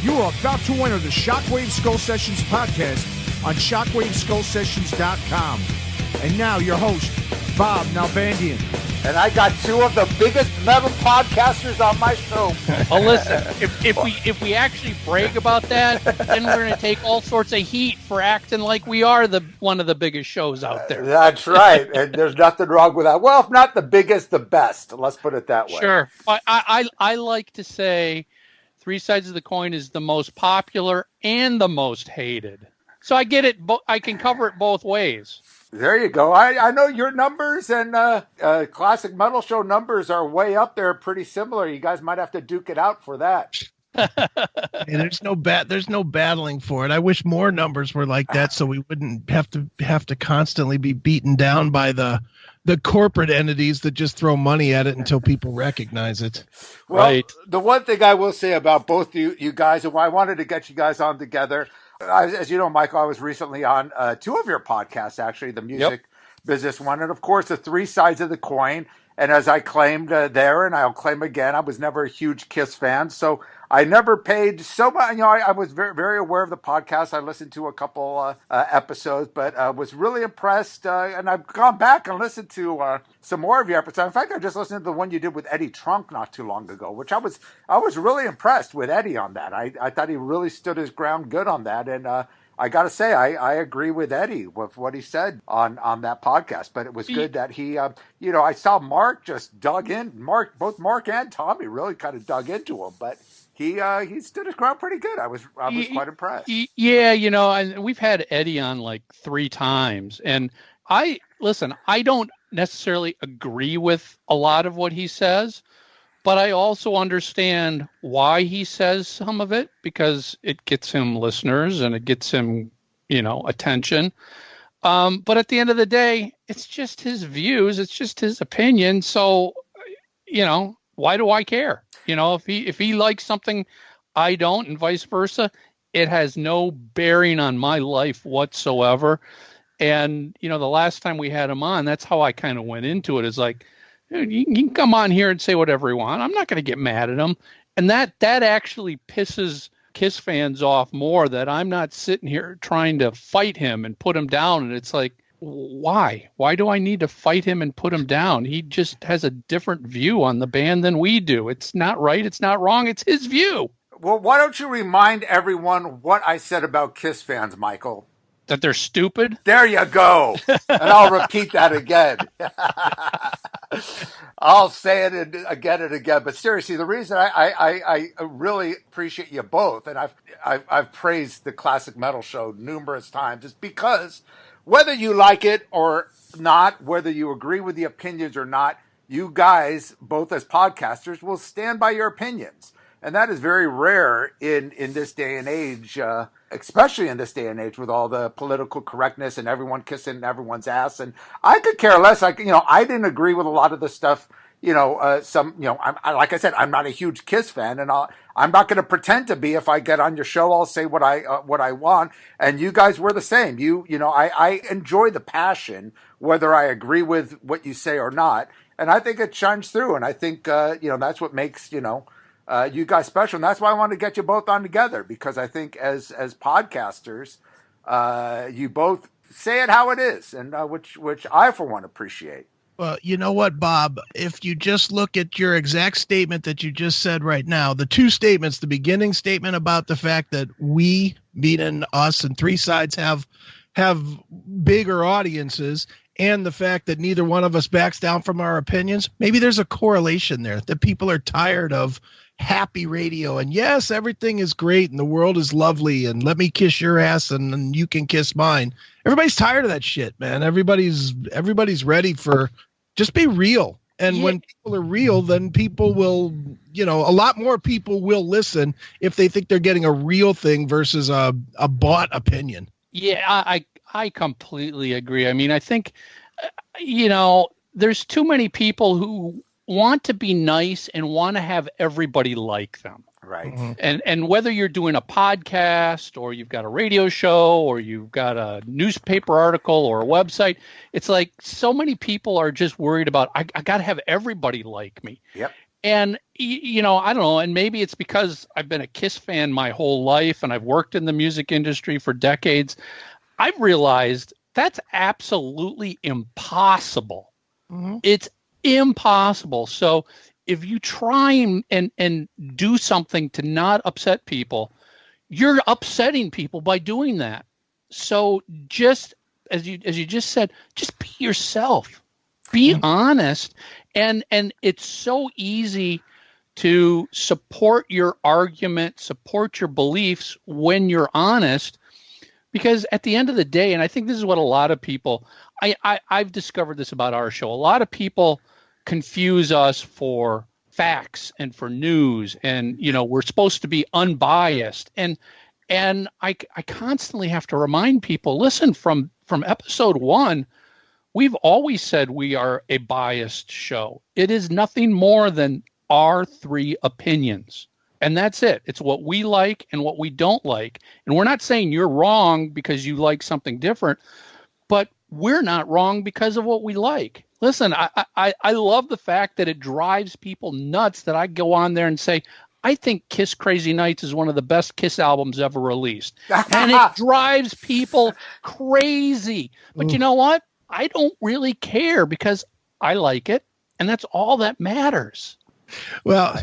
You are about to enter the Shockwaves Skullsessions Podcast on ShockwaveSkullsessions.com. And now your host, Bob Nalbandian. And I got two of the biggest metal podcasters on my show. Well, listen, if we actually brag about that, then we're going to take all sorts of heat for acting like we are one of the biggest shows out there. That's right, and there's nothing wrong with that. Well, if not the biggest, the best. Let's put it that way. Sure. I like to say Three Sides of the Coin is the most popular and the most hated. So I get it. I can cover it both ways. There you go. I know your numbers and Classic Metal Show numbers are way up there, pretty similar. You guys might have to duke it out for that. Hey, there's no battling for it. I wish more numbers were like that, so we wouldn't have to constantly be beaten down by the corporate entities that just throw money at it until people recognize it. Well, right. The one thing I will say about both you guys, and why I wanted to get you guys on together. As you know, Michael, I was recently on two of your podcasts, actually, the music business one, and of course, the Three Sides of the Coin. And as I claimed there, and I'll claim again, I was never a huge Kiss fan, so I never paid so much. You know, I was very, very aware of the podcast. I listened to a couple episodes, but was really impressed. And I've gone back and listened to some more of your episodes. In fact, I just listened to the one you did with Eddie Trunk not too long ago, which I was really impressed with Eddie on that. I thought he really stood his ground good on that, and I got to say, I agree with Eddie with what he said on that podcast, but it was good that he, I saw Mark just dug in. Both Mark and Tommy really kind of dug into him, but he stood his ground pretty good. I was quite impressed. Yeah, we've had Eddie on like 3 times, and I don't necessarily agree with a lot of what he says, but I also understand why he says some of it, because it gets him listeners and it gets him, attention. But at the end of the day, it's just his views. It's just his opinion. So, why do I care? If he likes something I don't, and vice versa, it has no bearing on my life whatsoever. And, the last time we had him on, that's how I kind of went into it. Is like, you can come on here and say whatever you want. I'm not going to get mad at him. And that actually pisses Kiss fans off more, that I'm not sitting here trying to fight him and put him down. And it's like, why? Why do I need to fight him and put him down? He just has a different view on the band than we do. It's not right. It's not wrong. It's his view. Well, why don't you remind everyone what I said about Kiss fans, Michael? That they're stupid? There you go. And I'll repeat that again. I'll say it again and again. But seriously, the reason I really appreciate you both, and I've praised the Classic Metal Show numerous times, is because whether you like it or not, whether you agree with the opinions or not, you guys, both as podcasters, will stand by your opinions. And that is very rare in this day and age, especially in this day and age with all the political correctness and everyone kissing everyone's ass. And I could care less. I didn't agree with a lot of the stuff. Like I said, I'm not a huge Kiss fan, and I'm not going to pretend to be. If I get on your show, I'll say what I want. And you guys were the same. I enjoy the passion, whether I agree with what you say or not. And I think it shines through. And I think, that's what makes, you guys special, and that's why I wanted to get you both on together, because I think as podcasters, you both say it how it is, and which I for one appreciate. Well, you know what, Bob? If you just look at your exact statement that you just said right now, the two statements, the beginning statement about the fact that we, meaning us and Three Sides, have bigger audiences, and the fact that neither one of us backs down from our opinions, maybe there's a correlation there, that people are tired of happy radio, and yes, everything is great and the world is lovely, and let me kiss your ass and you can kiss mine. Everybody's tired of that shit, man. Everybody's ready for just be real. And when people are real, then people will, a lot more people will listen if they think they're getting a real thing versus a bought opinion. Yeah, I completely agree. I mean, I think, there's too many people who want to be nice and want to have everybody like them. Right. Mm-hmm. And whether you're doing a podcast or you've got a radio show or you've got a newspaper article or a website, it's like so many people are just worried about, I got to have everybody like me. Yep. And, I don't know, and maybe it's because I've been a Kiss fan my whole life and I've worked in the music industry for decades. I've realized that's absolutely impossible. Mm-hmm. It's impossible. So if you try and do something to not upset people, you're upsetting people by doing that. So just as you just said, just be yourself. Be honest. And it's so easy to support your argument, support your beliefs when you're honest, because at the end of the day, and I think this is what a lot of people, I've discovered this about our show, a lot of people confuse us for facts and for news, and we're supposed to be unbiased, and I constantly have to remind people, listen, from episode 1, we've always said we are a biased show. It is nothing more than our 3 opinions. And that's it. It's what we like and what we don't like. And we're not saying you're wrong because you like something different, but we're not wrong because of what we like. Listen, I love the fact that it drives people nuts that I go on there and say, I think Kiss Crazy Nights is one of the best Kiss albums ever released. And it drives people crazy. But you know what? I don't really care because I like it, and that's all that matters. Well,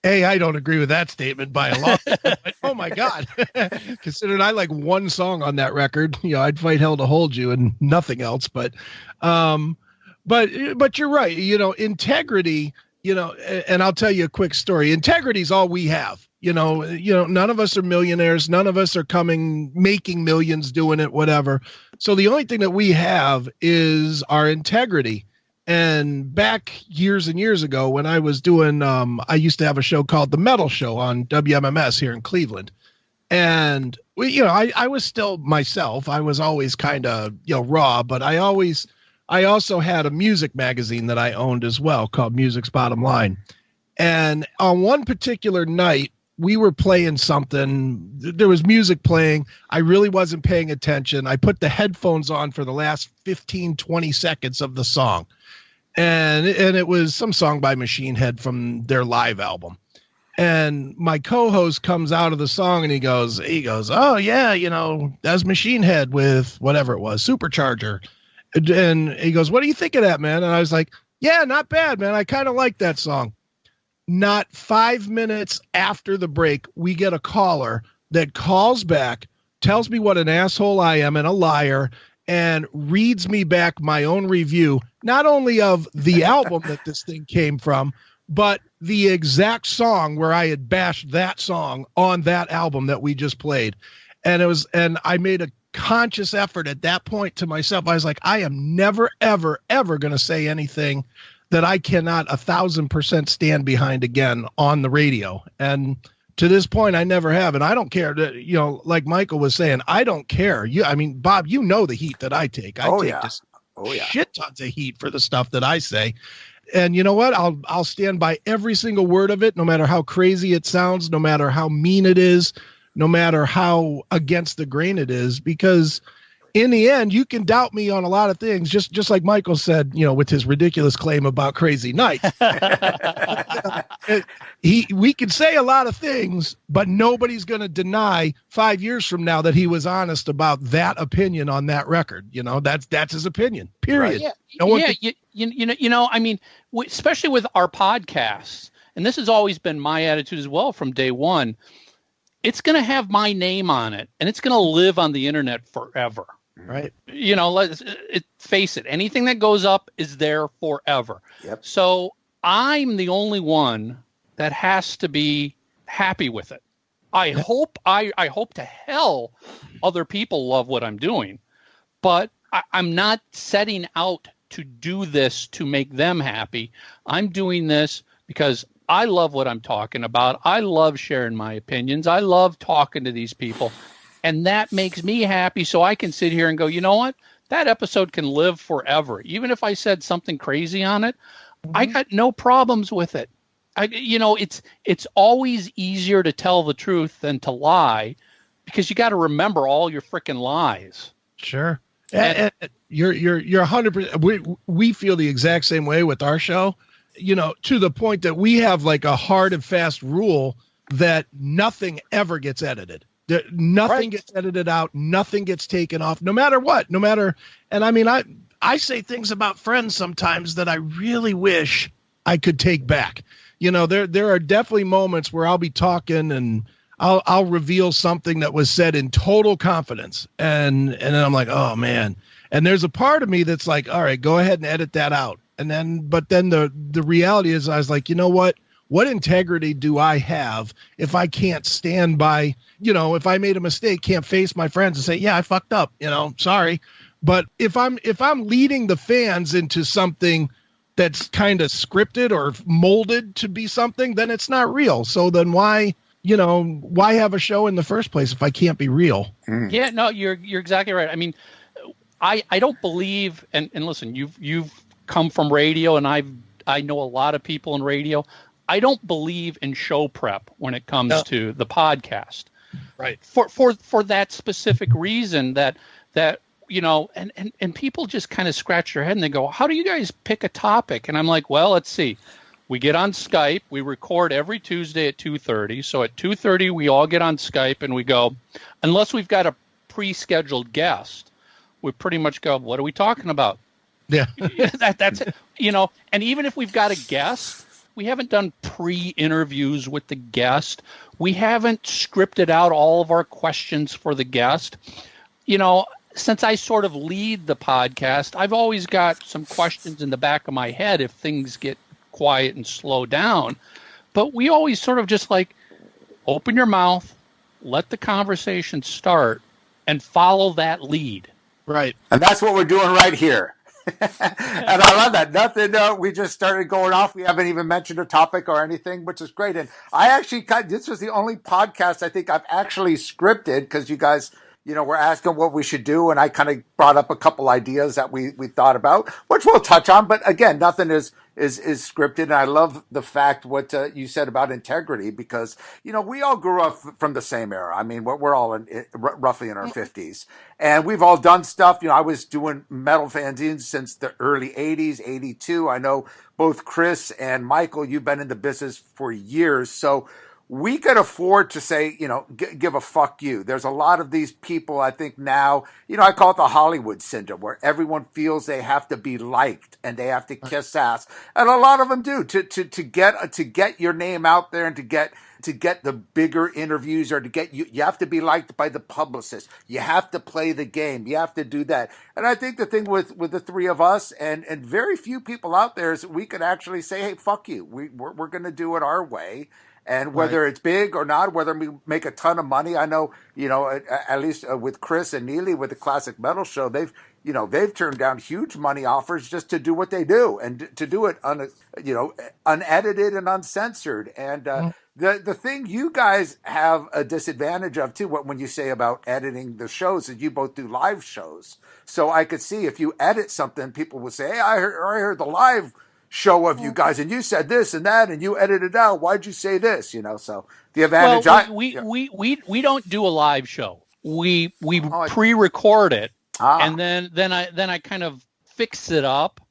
I don't agree with that statement by a lot. But, oh my God. Considering I like one song on that record, I'd fight hell to hold you and nothing else. But you're right. Integrity, and I'll tell you a quick story. Integrity is all we have. None of us are millionaires. None of us are making millions doing it, whatever. So the only thing that we have is our integrity. And back years and years ago when I was doing, I used to have a show called The Metal Show on WMMS here in Cleveland. And I was still myself. I was always kind of, raw, but I also had a music magazine that I owned as well called Music's Bottom Line. And on one particular night, we were playing something. There was music playing. I really wasn't paying attention. I put the headphones on for the last 15, 20 seconds of the song. And it was some song by Machine Head from their live album. And my co-host comes out of the song and he goes, oh yeah, that's Machine Head with whatever it was, Supercharger. And he goes, what do you think of that, man? And I was like, yeah, not bad, man. I kind of like that song. Not 5 minutes after the break, we get a caller that calls back, tells me what an asshole I am and a liar, and reads me back my own review, not only of the album that this thing came from, but the exact song where I had bashed that song on that album that we just played. And I made a conscious effort at that point to myself. I was like, I am never, ever, ever going to say anything that I cannot 1,000% stand behind again on the radio. And to this point, I never have. And I don't care that, like Michael was saying, I don't care. Bob, the heat that I take. I take just shit tons of heat for the stuff that I say. And you know what? I'll stand by every single word of it, no matter how crazy it sounds, no matter how mean it is, no matter how against the grain it is, because in the end, you can doubt me on a lot of things, just like Michael said, with his ridiculous claim about Crazy Night. We can say a lot of things, but nobody's going to deny 5 years from now that he was honest about that opinion on that record. That's his opinion, period. Right. Especially with our podcasts, and this has always been my attitude as well from day one, it's going to have my name on it, and it's going to live on the internet forever. Right. Let's face it. Anything that goes up is there forever. Yep. So I'm the only one that has to be happy with it. I hope to hell other people love what I'm doing, but I'm not setting out to do this to make them happy. I'm doing this because I love what I'm talking about. I love sharing my opinions. I love talking to these people. And that makes me happy, so I can sit here and go, you know what? That episode can live forever. Even if I said something crazy on it, I got no problems with it. It's always easier to tell the truth than to lie, because you got to remember all your freaking lies. Sure. And you're 100%. We feel the exact same way with our show. to the point that we have like a hard and fast rule that nothing ever gets edited. Nothing gets edited out. Nothing gets taken off, no matter what. And I mean, I say things about friends sometimes that I really wish I could take back. There are definitely moments where I'll be talking and I'll reveal something that was said in total confidence. And then I'm like, oh man. And there's a part of me that's like, all right, go ahead and edit that out. But then the reality is I was like, you know what? What integrity do I have if I can't stand by, if I made a mistake, can't face my friends and say, yeah, I fucked up, sorry. But if I'm leading the fans into something that's kind of scripted or molded to be something, then it's not real. So then why have a show in the first place if I can't be real? Yeah, no, you're exactly right. I mean, I don't believe, and listen, you've come from radio, and I know a lot of people in radio. I don't believe in show prep when it comes to the podcast. Right. For that specific reason that and people just kind of scratch their head and they go, how do you guys pick a topic? And I'm like, well, let's see. We get on Skype. We record every Tuesday at 2:30. So at 2:30, we all get on Skype and we go, unless we've got a pre-scheduled guest, we pretty much go, what are we talking about? Yeah. That's it. And even if we've got a guest, we haven't done pre-interviews with the guest. We haven't scripted out all of our questions for the guest. Since I sort of lead the podcast, I've always got some questions in the back of my head if things get quiet and slow down. But we always sort of just like open your mouth, let the conversation start, and follow that lead. Right. And that's what we're doing right here. And I love that. Nothing. We just started going off. We haven't even mentioned a topic or anything, which is great. And I actually this was the only podcast I think I've actually scripted because you guys, were asking what we should do, and I kind of brought up a couple ideas that we thought about, which we'll touch on. But again, nothing is scripted. And I love the fact what you said about integrity because we all grew up from the same era. I mean, we're all roughly in our 50s, and we've all done stuff. I was doing metal fanzines since the early 80s, 82. I know both Chris and Michael, you've been in the business for years, so we could afford to say, give a fuck you. There's a lot of these people, I think now, I call it the Hollywood syndrome, where everyone feels they have to be liked and they have to kiss ass. And a lot of them do to get your name out there and to get the bigger interviews or to get you have to be liked by the publicist. You have to play the game. You have to do that. And I think the thing with the three of us and very few people out there is we could actually say, hey, fuck you. We're going to do it our way. And whether it's big or not, whether we make a ton of money, I know, at least with Chris and Neely with the Classic Metal Show, they've turned down huge money offers just to do what they do and to do it unedited and uncensored. And the thing you guys have a disadvantage of too, when you say about editing the shows, is you both do live shows. So I could see if you edit something, people will say, hey, I heard the live show of you guys and you said this and that and you edited it out. Why'd you say this? So the advantage. We don't do a live show. We pre-record it and then I kind of fix it up.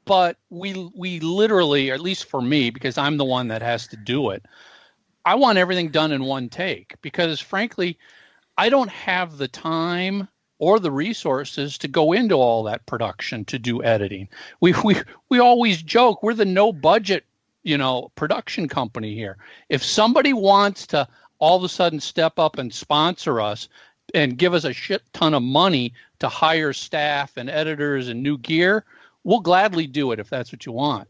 But we literally, or at least for me, because I'm the one that has to do it, I want everything done in one take because frankly, I don't have the time or the resources to go into all that production to do editing. We always joke we're the no budget, production company here. If somebody wants to all of a sudden step up and sponsor us and give us a shit ton of money to hire staff and editors and new gear, we'll gladly do it if that's what you want.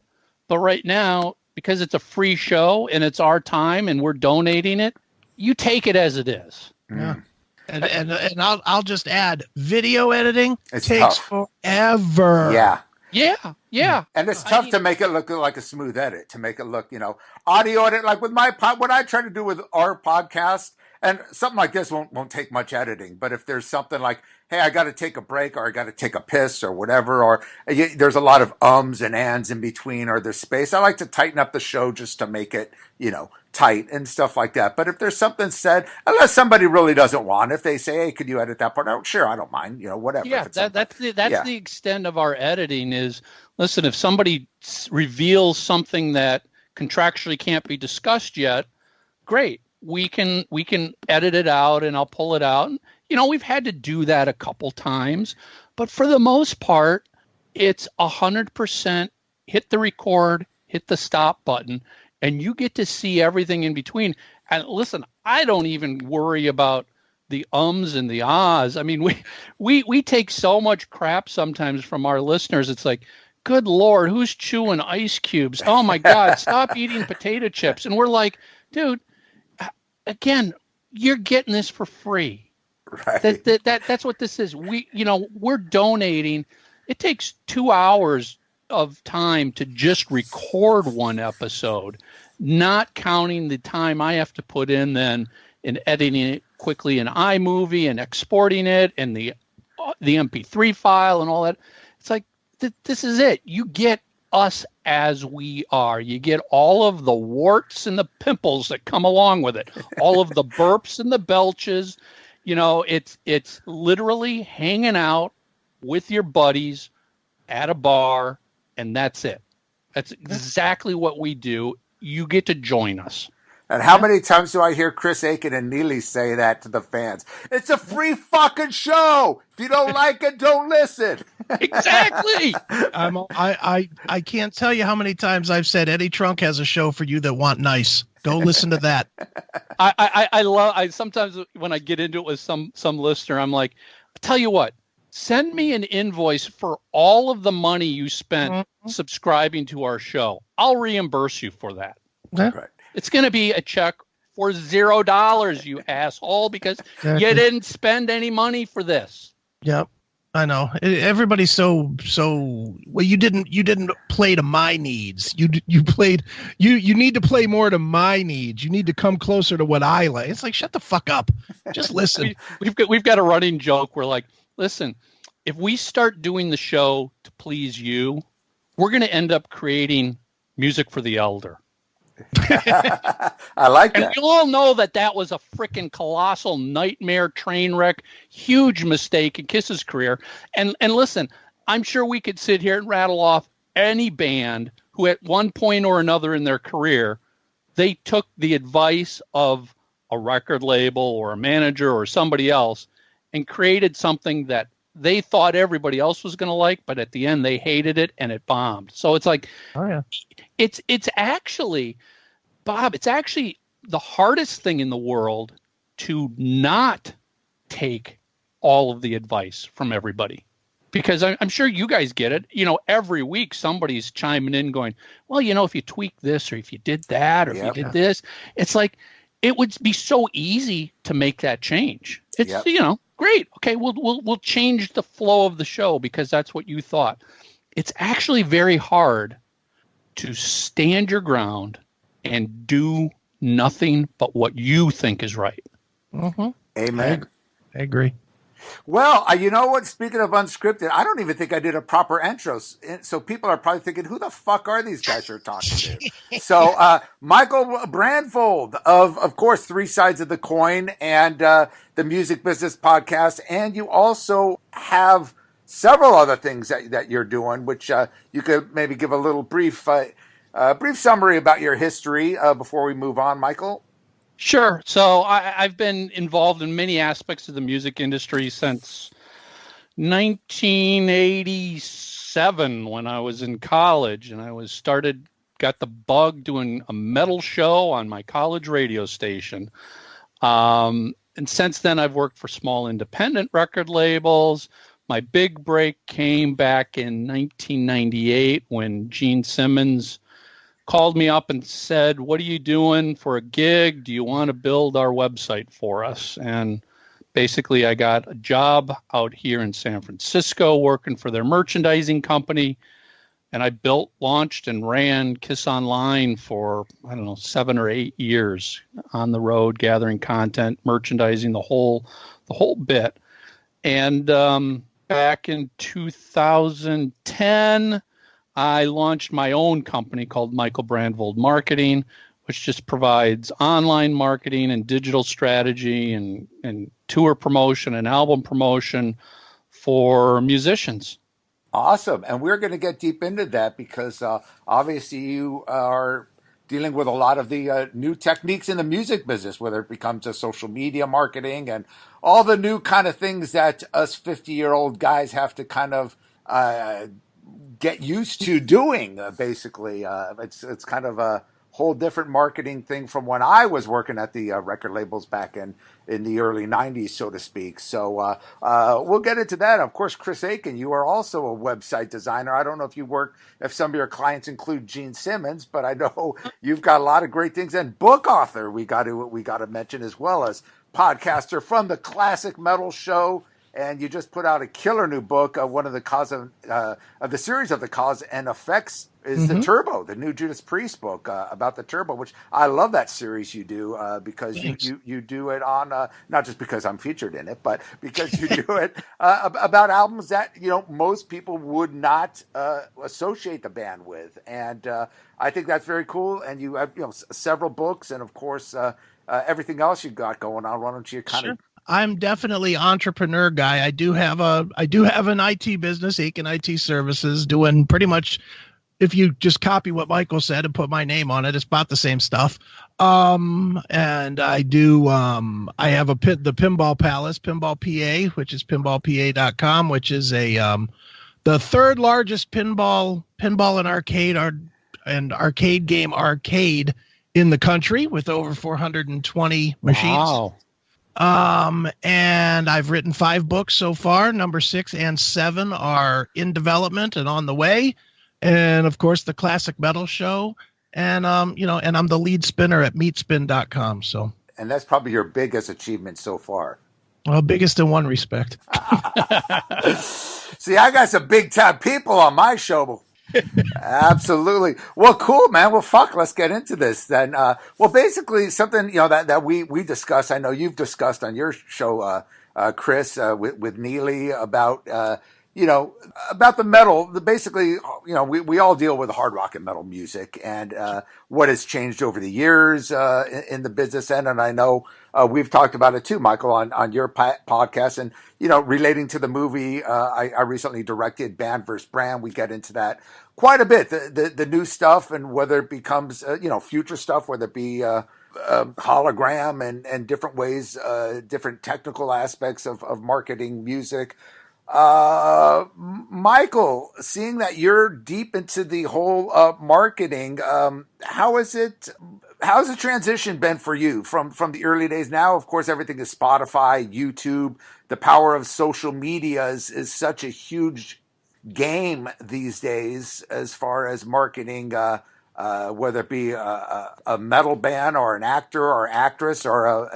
But right now, because it's a free show and it's our time and we're donating it, you take it as it is. Yeah. And I'll just add, video editing takes forever. Yeah. And it's tough to make it look like a smooth edit, to make it look, audio edit. Like with what I try to do with our podcast, and something like this won't take much editing. But if there's something like, hey, I got to take a break or I got to take a piss or whatever, or there's a lot of ums and ands in between or there's space, I like to tighten up the show just to make it, tight and stuff like that. But if there's something said, unless somebody really doesn't want, if they say, hey, could you edit that part out? Sure, I don't mind, whatever. Yeah, that's the extent of our editing is listen, if somebody reveals something that contractually can't be discussed yet, great. We can edit it out and I'll pull it out. You know, we've had to do that a couple times, but for the most part, it's 100% hit the record, hit the stop button, and you get to see everything in between. And listen, I don't even worry about the ums and the ahs. I mean, we take so much crap sometimes from our listeners. It's like, good Lord, who's chewing ice cubes? Oh my God, stop eating potato chips. And we're like, dude, again, you're getting this for free. Right. That's what this is. We're donating. It takes 2 hours of time to just record one episode, not counting the time I have to put in then in editing it quickly in iMovie and exporting it and the MP3 file and all that. It's like, this is it. You get us as we are. You get all of the warts and the pimples that come along with it, all of the burps and the belches. You know, it's literally hanging out with your buddies at a bar, and that's it. That's exactly what we do. You get to join us. And how many times do I hear Chris Akin and Neely say that to the fans? It's a free fucking show. If you don't like it, don't listen. Exactly. I can't tell you how many times I've said Eddie Trunk has a show for you that want nice. Go listen to that. I sometimes when I get into it with some listener, I'm like, I'll tell you what, send me an invoice for all of the money you spent subscribing to our show. I'll reimburse you for that. Okay. Right. It's going to be a check for $0, you asshole, because you didn't spend any money for this. Yep. I know. Everybody's so well. You didn't play to my needs. You played. You need to play more to my needs. You need to come closer to what I like. It's like, shut the fuck up. Just listen. We've got a running joke. We're like, listen, if we start doing the show to please you, we're going to end up creating music for the elder. I like that. And you all know that was a freaking colossal nightmare, train wreck, huge mistake in Kiss's career. And listen, I'm sure we could sit here and rattle off any band who at one point or another in their career, they took the advice of a record label or a manager or somebody else and created something that they thought everybody else was going to like, but at the end they hated it and it bombed. So it's like, oh yeah, it's actually, Bob, it's actually the hardest thing in the world to not take all of the advice from everybody. Because I'm sure you guys get it. You know, every week somebody's chiming in going, well, you know, if you tweak this or if you did that or if you did this, it's like, it would be so easy to make that change. It's, you know, great. Okay, we'll change the flow of the show because that's what you thought. It's actually very hard to stand your ground and do nothing but what you think is right. Mm-hmm. Amen. I agree. Well, you know what? Speaking of unscripted, I don't even think I did a proper intro. So people are probably thinking, who the fuck are these guys you're talking to? So Michael Brandvold of course, Three Sides of the Coin and the Music Business Podcast. And you also have several other things that you're doing, which you could maybe give a little brief summary about your history before we move on, Michael. Sure. So I've been involved in many aspects of the music industry since 1987 when I was in college, and I got the bug doing a metal show on my college radio station. And since then, I've worked for small independent record labels. My big break came back in 1998 when Gene Simmons called me up and said, what are you doing for a gig? Do you want to build our website for us? And basically I got a job out here in San Francisco working for their merchandising company. And I built, launched, and ran Kiss Online for, 7 or 8 years on the road, gathering content, merchandising, the whole bit. And back in 2010, I launched my own company called Michael Brandvold Marketing, which just provides online marketing and digital strategy and tour promotion and album promotion for musicians. Awesome. And we're going to get deep into that because obviously you are dealing with a lot of the new techniques in the music business, whether it becomes a social media marketing and all the new kind of things that us 50-year-old guys have to kind of get used to doing. Basically, it's kind of a whole different marketing thing from when I was working at the record labels back in the early 90s, so to speak. So we'll get into that. Of course, Chris Akin, you are also a website designer. I don't know if some of your clients include Gene Simmons, but I know you've got a lot of great things. And book author, we got to mention, as well as podcaster from the Classic Metal Show. And you just put out a killer new book. One of the cause of the series of the cause and effects is the Turbo, the new Judas Priest book about the Turbo, which I love that series you do because you do it on not just because I'm featured in it, but because you do it about albums that most people would not associate the band with, and I think that's very cool. And you have several books, and of course everything else you got going on. Why don't you kind of I'm definitely entrepreneur guy. I do have an IT business, Akin IT Services, doing pretty much, if you just copy what Michael said and put my name on it, it's about the same stuff. And I do, I have the Pinball Palace, Pinball PA, which is pinballpa.com, which is the third largest pinball and arcade game arcade in the country with over 420 machines. Wow. And I've written 5 books so far. Number 6 and 7 are in development and on the way. And of course, the Classic Metal Show. And, and I'm the lead spinner at meatspin.com. So, and that's probably your biggest achievement so far. Well, biggest in one respect. See, I got some big time people on my show. Absolutely. Well, cool, man. Well, fuck, let's get into this then. Well, basically something, that we discussed. I know you've discussed on your show, Chris, with Neely about, about the metal. Basically, we all deal with hard rock and metal music and what has changed over the years in the business end. And I know we've talked about it too, Michael, on your podcast. And, relating to the movie, I recently directed Band vs. Brand. We get into that quite a bit, the new stuff and whether it becomes, future stuff, whether it be hologram and different ways, different technical aspects of marketing music. Michael, seeing that you're deep into the whole marketing, how's the transition been for you from the early days? Now, of course, everything is Spotify, YouTube. The power of social media is such a huge game these days as far as marketing, whether it be a metal band or an actor or actress or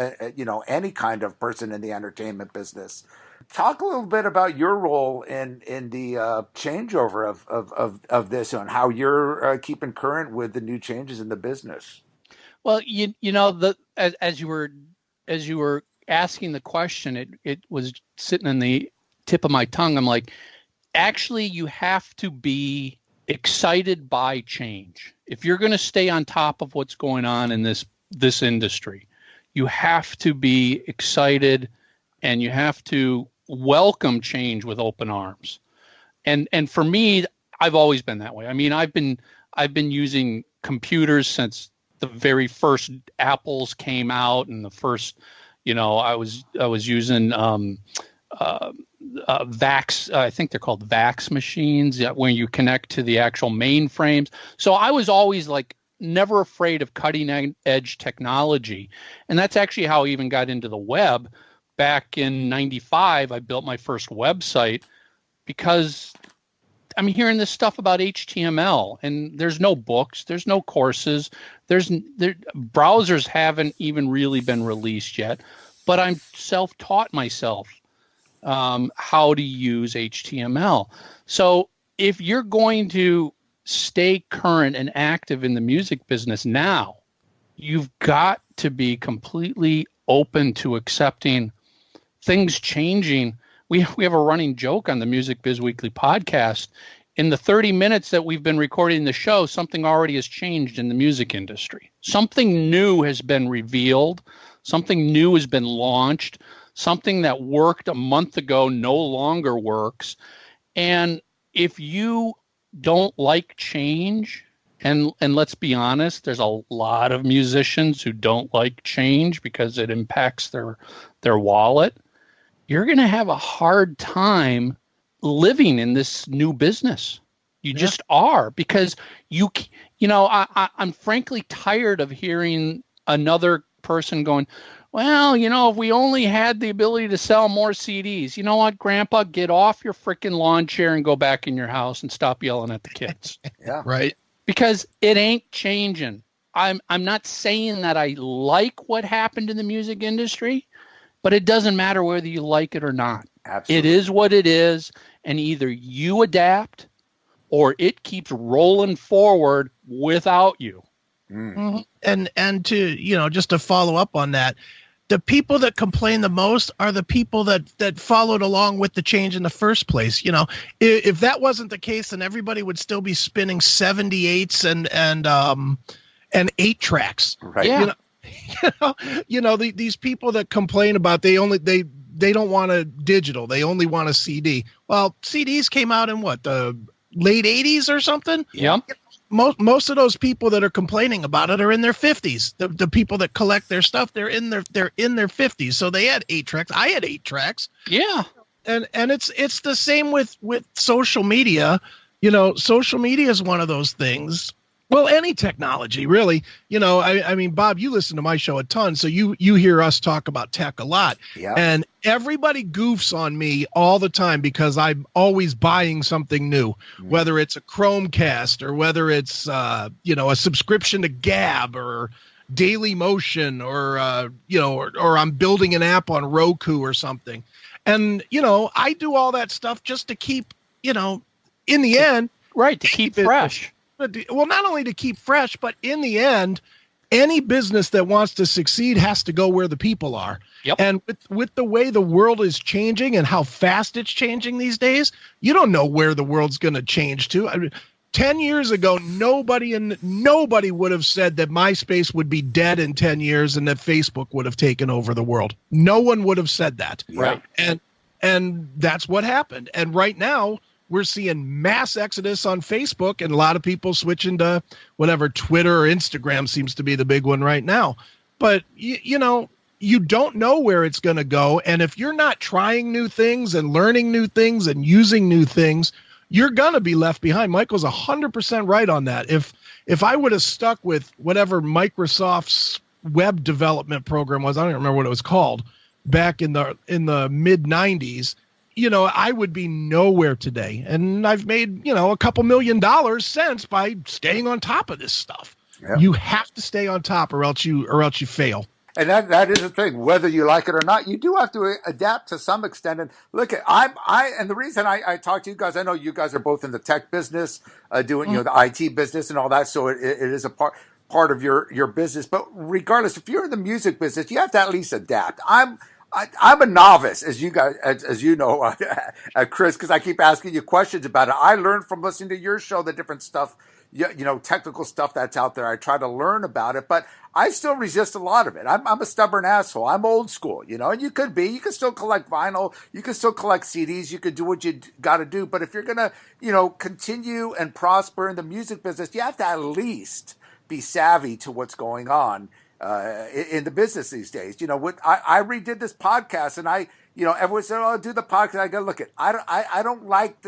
any kind of person in the entertainment business. Talk a little bit about your role in the changeover of this and how you're keeping current with the new changes in the business. Well, as you were asking the question, it was sitting on the tip of my tongue. I'm like, actually, you have to be excited by change. If you're going to stay on top of what's going on in this industry, you have to be excited and you have to welcome change with open arms. And for me, I've always been that way. I mean, I've been using computers since the very first Apples came out, and the first, I was using VAX. I think they're called VAX machines, where you connect to the actual mainframes. So I was always never afraid of cutting edge technology, and that's actually how I even got into the web. Back in 95, I built my first website because I'm hearing this stuff about HTML, and there's no books, there's no courses, browsers haven't even really been released yet, but I'm self-taught myself how to use HTML. So if you're going to stay current and active in the music business now, you've got to be completely open to accepting things changing. We have a running joke on the Music Biz Weekly podcast. In the 30 minutes that we've been recording the show, something already has changed in the music industry. Something new has been revealed. Something new has been launched. Something that worked a month ago no longer works. And if you don't like change, and let's be honest, there's a lot of musicians who don't like change because it impacts their wallet, you're going to have a hard time living in this new business. You just are, because I'm frankly tired of hearing another person going, well, if we only had the ability to sell more CDs, you know what, Grandpa, get off your freaking lawn chair and go back in your house and stop yelling at the kids. Yeah. Right. Because it ain't changing. I'm not saying that I like what happened in the music industry, but it doesn't matter whether you like it or not. Absolutely. It is what it is, and either you adapt or it keeps rolling forward without you. Mm-hmm. And to, just to follow up on that, the people that complain the most are the people that followed along with the change in the first place. If that wasn't the case, then everybody would still be spinning 78s and 8 tracks. Right. Yeah. These people that complain about they don't want a digital, they only want a CD. Well, CDs came out in what, the late 80s or something? Yeah. Most of those people that are complaining about it are in their 50s. The people that collect their stuff, they're in their 50s. So they had 8 tracks. I had 8 tracks. Yeah. And it's the same with social media. Social media is one of those things. Well, any technology, really. I mean, Bob, you listen to my show a ton, so you hear us talk about tech a lot. Yeah. And everybody goofs on me all the time because I'm always buying something new, whether it's a Chromecast or whether it's a subscription to Gab or Daily Motion or I'm building an app on Roku or something. And I do all that stuff just to keep in the end, right, to keep fresh. Well, not only to keep fresh, but in the end, any business that wants to succeed has to go where the people are. Yep. And with the way the world is changing and how fast it's changing these days, you don't know where the world's going to change to. I mean, 10 years ago, nobody would have said that MySpace would be dead in 10 years and that Facebook would have taken over the world. No one would have said that. Right. And that's what happened. And right now, we're seeing mass exodus on Facebook and a lot of people switching to whatever Twitter or Instagram seems to be the big one right now. But, you don't know where it's going to go. And if you're not trying new things and learning new things and using new things, you're going to be left behind. Michael's 100% right on that. If I would have stuck with whatever Microsoft's web development program was, I don't remember what it was called, back in the mid 90s, I would be nowhere today. And I've made, a couple $1 million since by staying on top of this stuff. Yep. You have to stay on top or else you fail. And that is the thing, whether you like it or not, you do have to adapt to some extent. And look, and the reason I talk to you guys, I know you guys are both in the tech business, doing, the IT business and all that. So it is a part of your business. But regardless, if you're in the music business, you have to at least adapt. I'm a novice, as you guys, as you know, Chris, because I keep asking you questions about it. I learned from listening to your show, the different stuff, technical stuff that's out there. I try to learn about it, but I still resist a lot of it. I'm a stubborn asshole. I'm old school, and you can still collect vinyl. You can still collect CDs. You can do what you got to do. But if you're going to, continue and prosper in the music business, you have to at least be savvy to what's going on in the business these days. I redid this podcast and everyone said, "Oh, do the podcast." I go, look, I don't like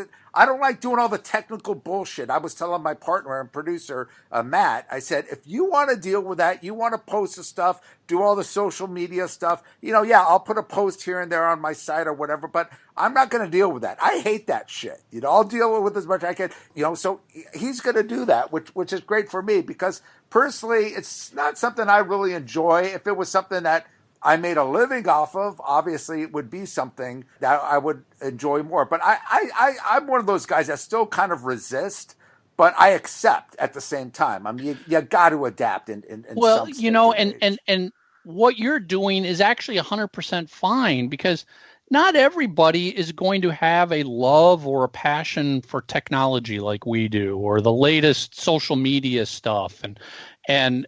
doing all the technical bullshit. I was telling my partner and producer, Matt, I said, if you want to deal with that, you want to post the stuff, do all the social media stuff, I'll put a post here and there on my site or whatever, but I'm not going to deal with that. I hate that shit. I'll deal with as much as I can, so he's going to do that, which is great for me because personally, it's not something I really enjoy. If it was something that I made a living off of, obviously it would be something that I would enjoy more. But I'm one of those guys that still kind of resist, but I accept at the same time. I mean, you got to adapt in well, some and what you're doing is actually 100% fine because not everybody is going to have a love or a passion for technology like we do, or the latest social media stuff, and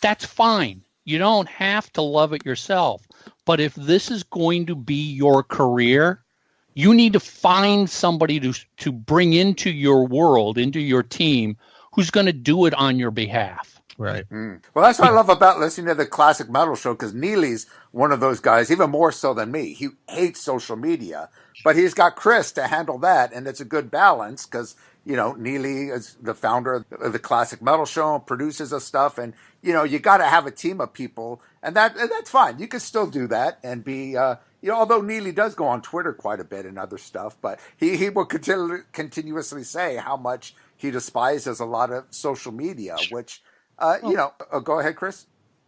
that's fine. You don't have to love it yourself. But if this is going to be your career, You need to find somebody to bring into your world, into your team, who's going to do it on your behalf. Right. Well, that's what I love about listening to the Classic Metal Show, because Neely's one of those guys, even more so than me. He hates social media, but he's got Chris to handle that, and it's a good balance because, Neely is the founder of the Classic Metal Show and produces the stuff, and, you got to have a team of people, and that's fine. You can still do that and be, although Neely does go on Twitter quite a bit and other stuff, but he will continuously say how much he despises a lot of social media, which... go ahead, Chris.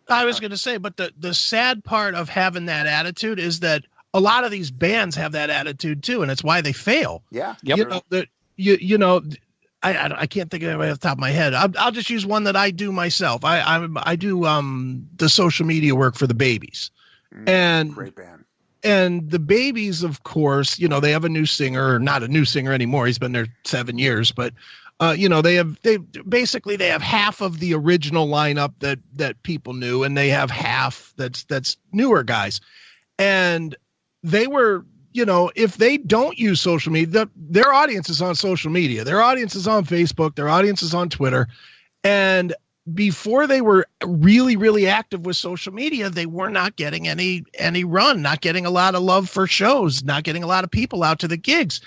I was going to say, but the sad part of having that attitude is that a lot of these bands have that attitude too, and it's why they fail. Yeah. Yep. I can't think of anybody off the top of my head. I'll just use one that I do myself. I do the social media work for the Babies, and great band. And the Babies, of course, they have a new singer, not a new singer anymore. He's been there 7 years, but. They have half of the original lineup that people knew, and they have half that's newer guys. And they were, if they don't use social media, their audience is on social media. Their audience is on Facebook. Their audience is on Twitter. And before they were really, really active with social media, they were not getting any run, not getting a lot of love for shows, not getting a lot of people out to the gigs.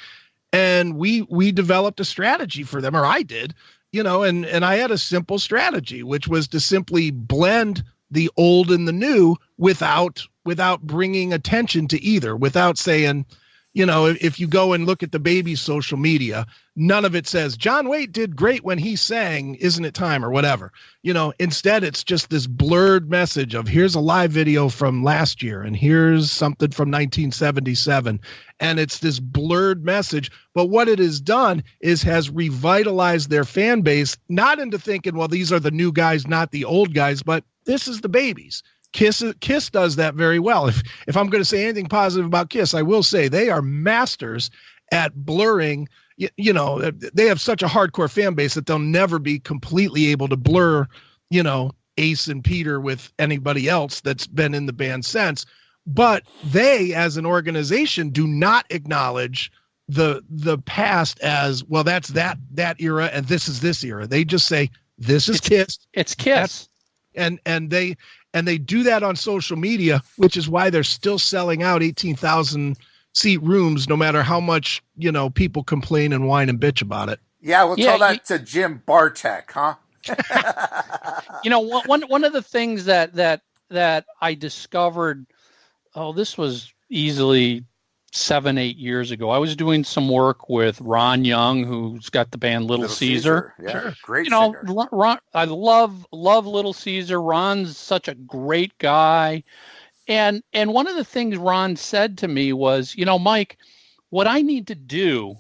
And we developed a strategy for them, or I did, and I had a simple strategy, which was to simply blend the old and the new without bringing attention to either, without saying, if you go and look at the Baby's social media, none of it says John Waite did great when he sang Isn't It Time or whatever. Instead, it's just this blurred message of here's a live video from last year and here's something from 1977. And it's this blurred message. But what it has done is has revitalized their fan base, not into thinking, well, these are the new guys, not the old guys, but this is the Babies. Kiss does that very well. If I'm going to say anything positive about Kiss, I will say they are masters at blurring. They have such a hardcore fan base that they'll never be completely able to blur, Ace and Peter with anybody else that's been in the band since. But they, as an organization, do not acknowledge the past as, well, that's that era and this is this era. They just say this is Kiss. It's Kiss. And they do that on social media, which is why they're still selling out 18,000 seat rooms, no matter how much, people complain and whine and bitch about it. Yeah, we'll tell that to Jim Bartek, huh? One of the things that I discovered, this was easily 7-8 years ago. I was doing some work with Ron Young, who's got the band Little Caesar. Yeah, sure. Great singer. Ron, I love Little Caesar. Ron's such a great guy. And one of the things Ron said to me was, Mike, what I need to do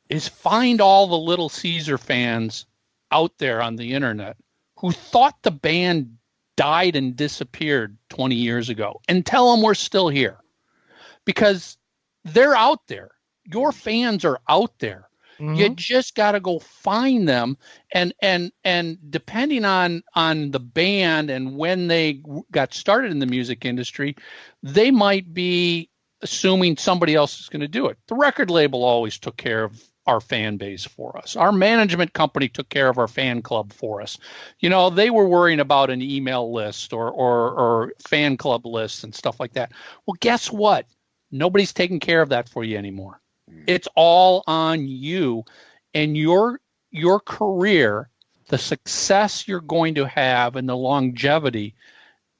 is find all the Little Caesar fans out there on the internet who thought the band died and disappeared 20 years ago and tell them we're still here. Because they're out there. Your fans are out there. Mm-hmm. You just got to go find them. And depending on the band and when they got started in the music industry, they might be assuming somebody else is going to do it. The record label always took care of our fan base for us. Our management company took care of our fan club for us. They were worrying about an email list or fan club lists and stuff like that. Well, guess what? Nobody's taking care of that for you anymore. It's all on you and your career. The success you're going to have and the longevity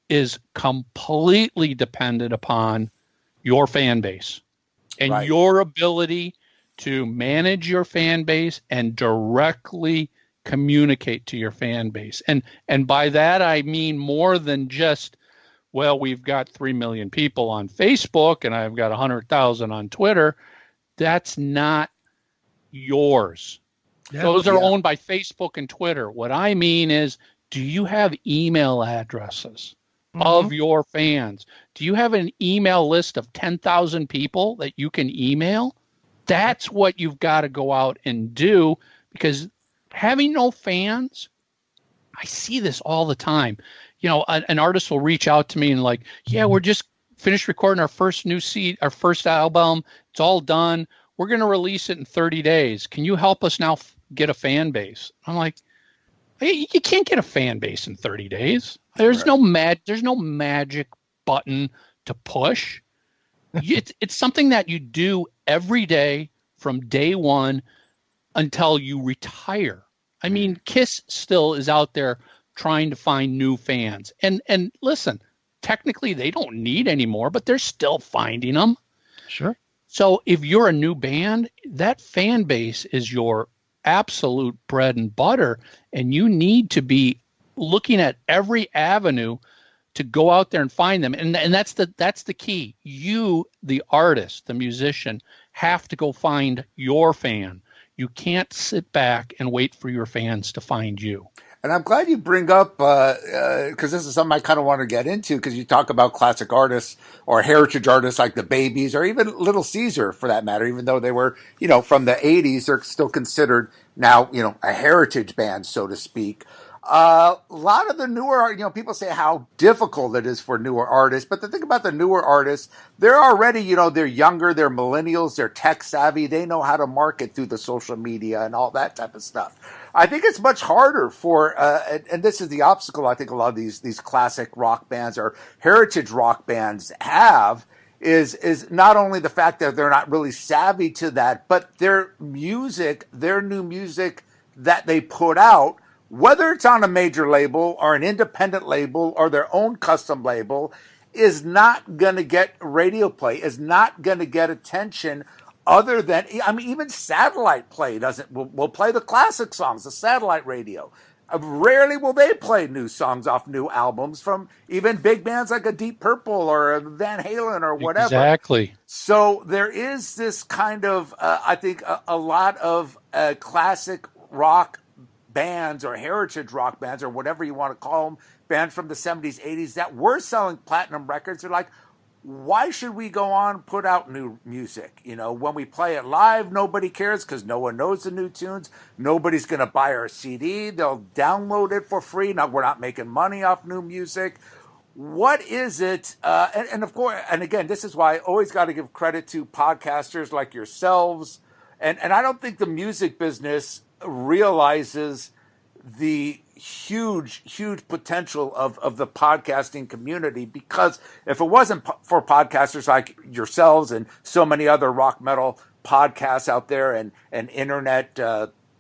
is completely dependent upon your fan base and your ability to manage your fan base and directly communicate to your fan base. And by that, I mean more than just, well, we've got 3 million people on Facebook and I've got 100,000 on Twitter. That's not yours. Yeah, those are owned by Facebook and Twitter. What I mean is, do you have email addresses of your fans? Do you have an email list of 10,000 people that you can email? That's what you've got to go out and do, because having no fans, I see this all the time. An artist will reach out to me and we're just finished recording our first album. It's all done. we're going to release it in 30 days. Can you help us now get a fan base? I'm like, hey, you can't get a fan base in 30 days. There's no magic button to push. It's something that you do every day from day one until you retire. I mean, Kiss still is out there trying to find new fans. And listen, technically they don't need any more, but they're still finding them. Sure. So if you're a new band, that fan base is your absolute bread and butter, and you need to be looking at every avenue to go out there and find them. And that's the key. You, the artist, the musician, have to go find your fan. You can't sit back and wait for your fans to find you. And I'm glad you bring up, because this is something I kind of want to get into, because you talk about classic artists or heritage artists like the Babies or even Little Caesar for that matter, even though they were, from the 80s, they're still considered now, a heritage band, so to speak. A lot of the newer, people say how difficult it is for newer artists, but the thing about the newer artists, they're already, they're younger, they're millennials, they're tech savvy, they know how to market through the social media and all that type of stuff. I think it's much harder for, and this is the obstacle I think a lot of these classic rock bands or heritage rock bands have, is not only the fact that they're not really savvy to that, but their music, their new music that they put out, whether it's on a major label or an independent label or their own custom label, is not going to get radio play, is not going to get attention other than, even satellite play will play the classic songs, the satellite radio. Rarely will they play new songs off new albums from even big bands like a Deep Purple or a Van Halen or whatever. Exactly. So there is this kind of, I think, a lot of classic rock bands or heritage rock bands or whatever you want to call them, bands from the 70s, 80s that were selling platinum records. They're like, why should we go on and put out new music? When we play it live, nobody cares because no one knows the new tunes. Nobody's going to buy our CD. They'll download it for free. Now, we're not making money off new music. What is it? And of course, and again, this is why I always got to give credit to podcasters like yourselves. And I don't think the music business realizes the huge potential of the podcasting community, because if it wasn't for podcasters like yourselves and so many other rock metal podcasts out there and internet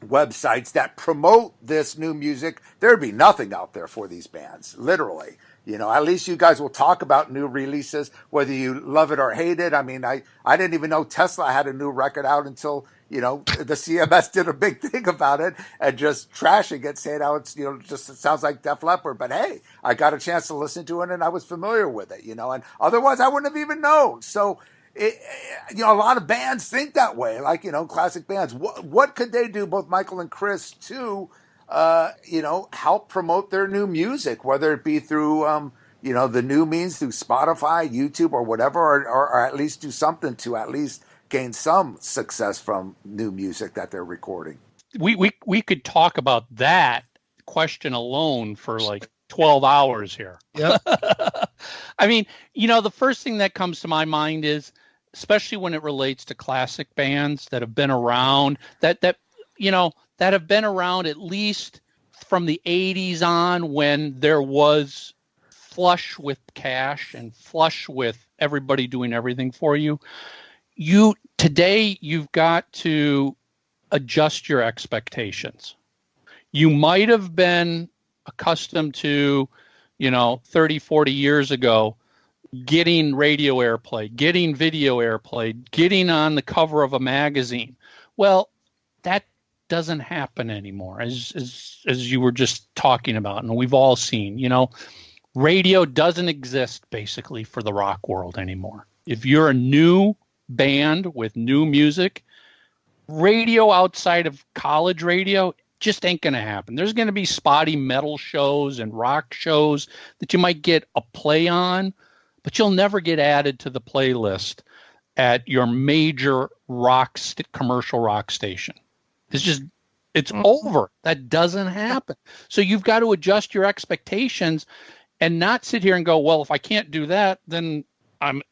websites that promote this new music, there'd be nothing out there for these bands, literally. At least you guys will talk about new releases, whether you love it or hate it. I didn't even know Tesla had a new record out until, the CMS did a big thing about it and just trashing it, saying how it's, it sounds like Def Leppard. But hey, I got a chance to listen to it and I was familiar with it, and otherwise I wouldn't have even known. So, a lot of bands think that way, like, classic bands. What could they do, both Michael and Chris, to help promote their new music, whether it be through, the new means, through Spotify, YouTube, or whatever, or at least do something to at least gain some success from new music that they're recording? We could talk about that question alone for like 12 hours here. Yep. The first thing that comes to my mind is, especially when it relates to classic bands that have been around, that have been around at least from the 80s on, when there was flush with cash and flush with everybody doing everything for you. Today you've got to adjust your expectations. You might have been accustomed to, 30, 40 years ago, getting radio airplay, getting video airplay, getting on the cover of a magazine. Well, that doesn't happen anymore, as you were just talking about, and we've all seen. Radio doesn't exist basically for the rock world anymore. If you're a new band with new music, radio outside of college radio just ain't going to happen. There's going to be spotty metal shows and rock shows that you might get a play on, but you'll never get added to the playlist at your major commercial rock station. It's over. That doesn't happen. So you've got to adjust your expectations and not sit here and go, well, if I can't do that, then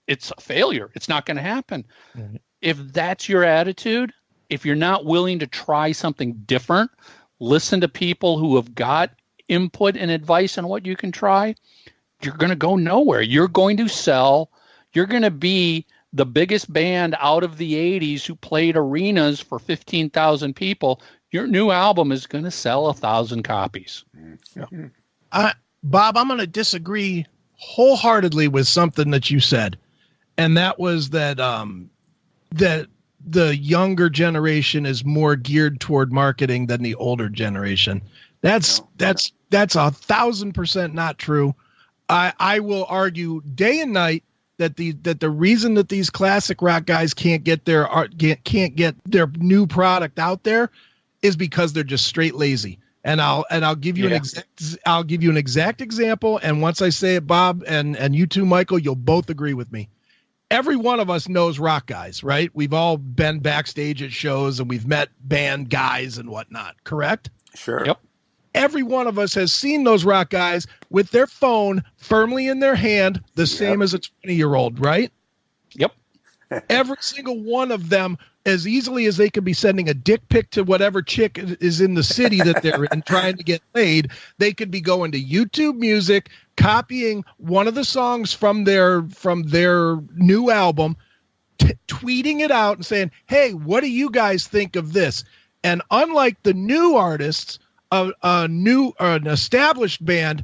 it's a failure. It's not going to happen. Mm-hmm. If that's your attitude, if you're not willing to try something different, listen to people who have got input and advice on what you can try, you're going to go nowhere. You're going to sell. You're going to be the biggest band out of the 80s who played arenas for 15,000 people. Your new album is going to sell 1,000 copies. Bob, I'm going to disagree wholeheartedly with something that you said. And that was that that the younger generation is more geared toward marketing than the older generation. That's 1,000% not true. I will argue day and night that the reason that these classic rock guys can't get their new product out there is because they're just straight lazy. And I'll give you an exact example. And once I say it, Bob, and you too, Michael, you'll both agree with me. Every one of us knows rock guys, right? We've all been backstage at shows and we've met band guys and whatnot, correct? Sure. Yep. Every one of us has seen those rock guys with their phone firmly in their hand, the same as a 20-year-old, right? Yep. Every single one of them, as easily as they could be sending a dick pic to whatever chick is in the city that they're in trying to get laid, they could be going to YouTube Music, copying one of the songs from their new album, tweeting it out and saying, hey, what do you guys think of this? And unlike the new artists, an established band,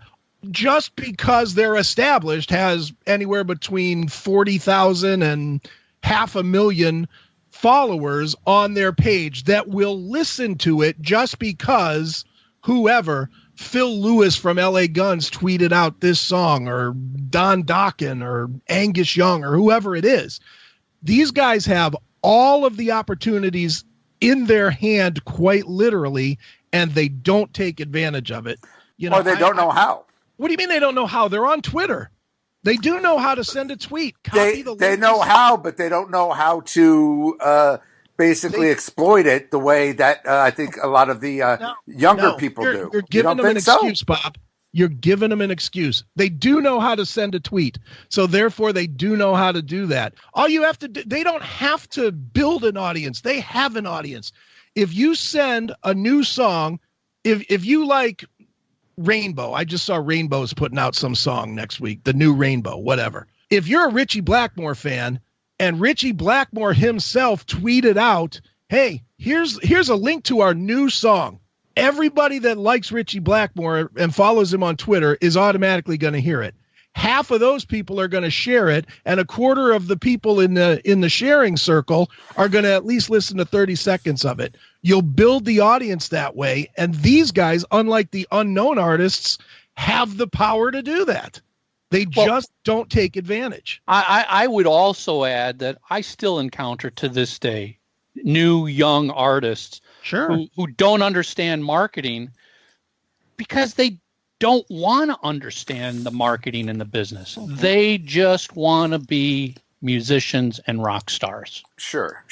just because they're established, has anywhere between 40,000 and 500,000 followers on their page that will listen to it just because whoever, Phil Lewis from LA Guns, tweeted out this song, or Don Dokken or Angus Young or whoever it is. These guys have all of the opportunities in their hand, quite literally, and they don't take advantage of it. Or they don't know how. What do you mean they don't know how? They're on Twitter. They do know how to send a tweet. They know how, but they don't know how to basically exploit it the way that I think a lot of the younger people do. You're giving them an excuse, Bob. You're giving them an excuse. They do know how to send a tweet, so therefore they do know how to do that. All you have to do, they don't have to build an audience. They have an audience. If you send a new song, if you like Rainbow, I just saw Rainbow's putting out some song next week, the new Rainbow, whatever. If you're a Richie Blackmore fan and Richie Blackmore himself tweeted out, hey, here's a link to our new song, everybody that likes Richie Blackmore and follows him on Twitter is automatically going to hear it. Half of those people are going to share it, and a quarter of the people in the sharing circle are going to at least listen to 30 seconds of it. You'll build the audience that way, and these guys, unlike the unknown artists, have the power to do that. They just don't take advantage. I would also add that I still encounter to this day new young artists who don't understand marketing because they don't want to understand the marketing and the business. They just want to be musicians and rock stars. Sure.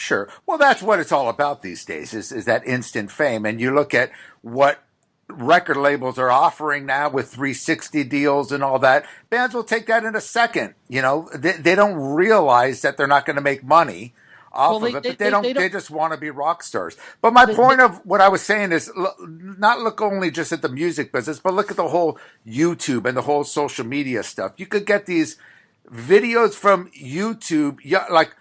Well, that's what it's all about these days, is that instant fame. And you look at what record labels are offering now with 360 deals and all that. Bands will take that in a second. You know, they don't realize that they're not going to make money off of it, but they just want to be rock stars. But my point of what I was saying is not look only just at the music business, but look at the whole YouTube and the whole social media stuff. You could get these videos from YouTube, like